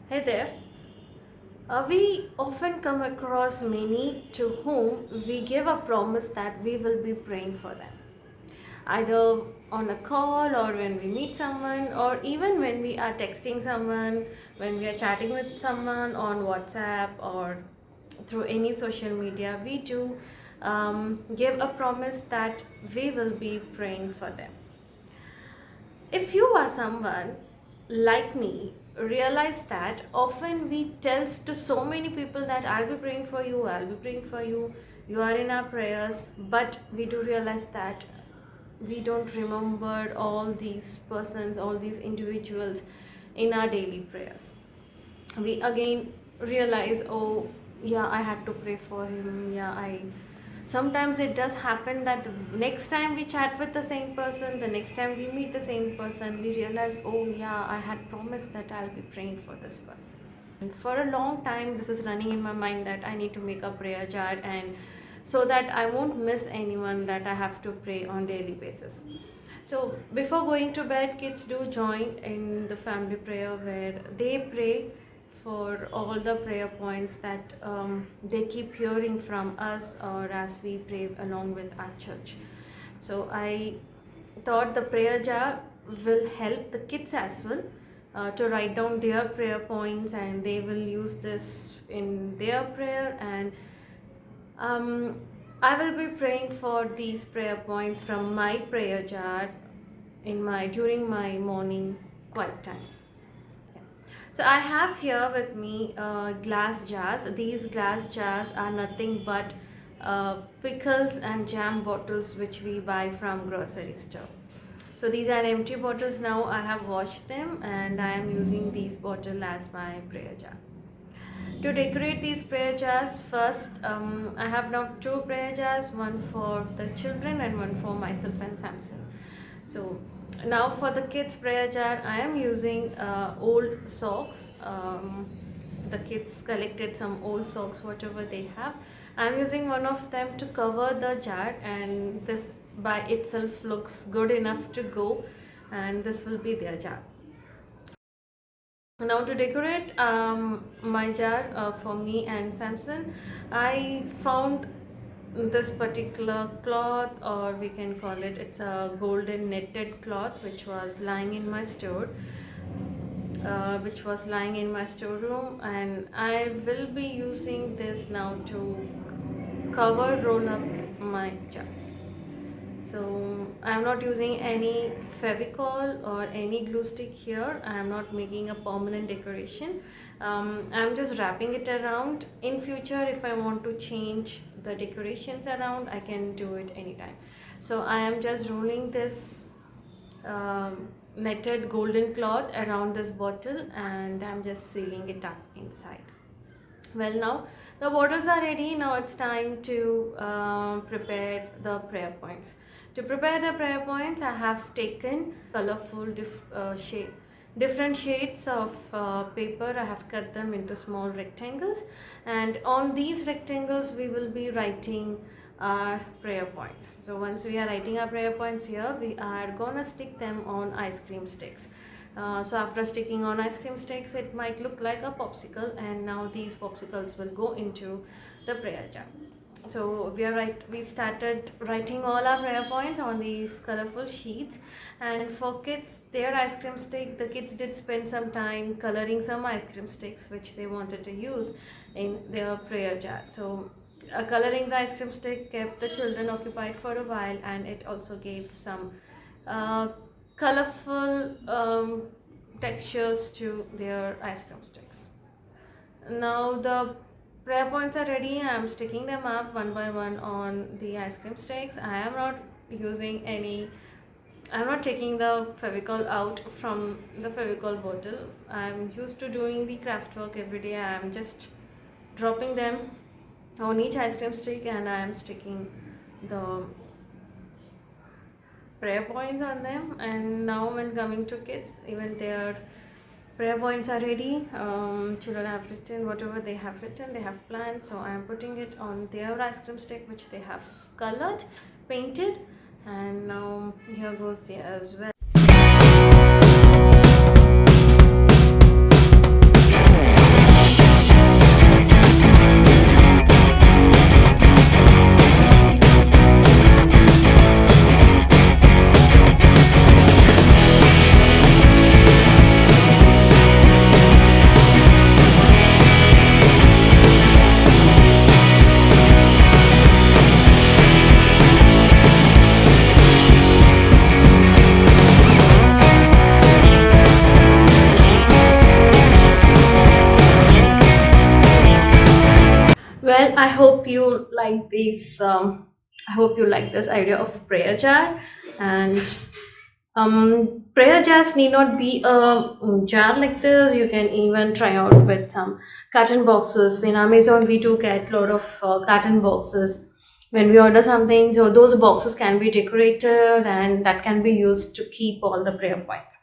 Hey there. We often come across many to whom we give a promise that we will be praying for them, either on a call or when we meet someone, or even when we are texting someone, when we are chatting with someone on WhatsApp or through any social media. We do give a promise that we will be praying for them. If you are someone like me, realize that often we tell to so many people that I'll be praying for you, I'll be praying for you, you are in our prayers, but we do realize that we don't remember all these persons, all these individuals in our daily prayers. We again realize, oh yeah, I had to pray for him. Yeah, I sometimes it does happen that the next time we chat with the same person, the next time we meet the same person, we realize, oh yeah, I had promised that I'll be praying for this person. And for a long time this is running in my mind that I need to make a prayer jar, and so that I won't miss anyone that I have to pray on daily basis. So before going to bed, kids do join in the family prayer where they pray for all the prayer points that they keep hearing from us or as we pray along with our church. So I thought the prayer jar will help the kids as well to write down their prayer points, and they will use this in their prayer. And I will be praying for these prayer points from my prayer jar in my during my morning quiet time. Yeah. So I have here with me glass jars. These glass jars are nothing but pickles and jam bottles which we buy from grocery store. So these are empty bottles now. I have washed them and I am using these bottle as my prayer jar. To decorate these prayer jars, first I have now two prayer jars, one for the children and one for myself and Samson. So now for the kids prayer jar, I am using old socks. The kids collected some old socks, whatever they have. I am using one of them to cover the jar, and this by itself looks good enough to go, and this will be their jar. Now to decorate my jar for me and Samson, I found this particular cloth, or we can call it, it's a golden netted cloth which was lying in my store, which was lying in my storeroom, and I will be using this now to cover roll up my jar. So I am not using any fevicol or any glue stick here. I am not making a permanent decoration. I am just wrapping it around. In future, if I want to change the decorations around, I can do it anytime. So I am just rolling this netted golden cloth around this bottle, and I'm just sealing it up inside. Well, now the bottles are ready. Now it's time to prepare the prayer points. To prepare the prayer points, I have taken colorful different shades of paper. I have cut them into small rectangles, and on these rectangles we will be writing our prayer points. So once we are writing our prayer points here, we are gonna stick them on ice cream sticks. So after sticking on ice cream sticks, it might look like a popsicle, and now these popsicles will go into the prayer jar. So we started writing all our prayer points on these colorful sheets. And for kids, their ice cream stick, the kids did spend some time coloring some ice cream sticks which they wanted to use in their prayer jar. So coloring the ice cream stick kept the children occupied for a while, and it also gave some uh, colorful textures to their ice cream sticks. Now the prayer points are ready. I am sticking them up one by one on the ice cream sticks. I am not using any, I am not taking the fevicol out from the fevicol bottle. I am used to doing the craft work every day. I am just dropping them on each ice cream stick, and I am sticking the prayer points on them. And now when coming to kids, even their prayer points are ready. Children have written whatever they have written, they have planned. So I am putting it on their ice cream stick which they have colored, painted, and now here goes there as well. Well, I hope you like these. I hope you like this idea of prayer jar, and prayer jars need not be a jar like this. You can even try out with some carton boxes. In Amazon, we do get a lot of carton boxes when we order something. So those boxes can be decorated, and that can be used to keep all the prayer points.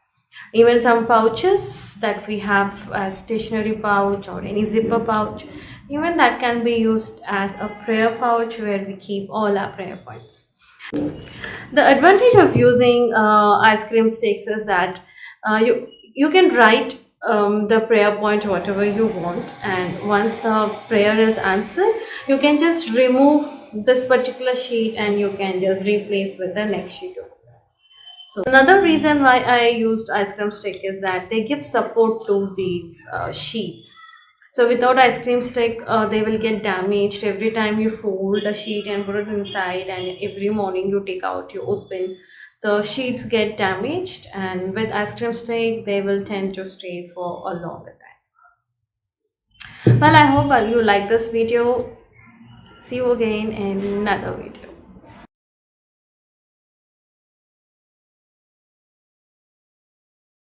Even some pouches that we have as stationery pouch or any zipper pouch, even that can be used as a prayer pouch where we keep all our prayer points. The advantage of using ice cream sticks is that you can write the prayer point whatever you want, and once the prayer is answered, you can just remove this particular sheet and you can just replace with the next sheet. So another reason why I used ice cream stick is that they give support to these sheets. So without ice cream stick, they will get damaged every time you fold a sheet and put it inside, and every morning you take out, you open, the sheets get damaged. And with ice cream stick, they will tend to stay for a longer time. Well, I hope you like this video. See you again in another video.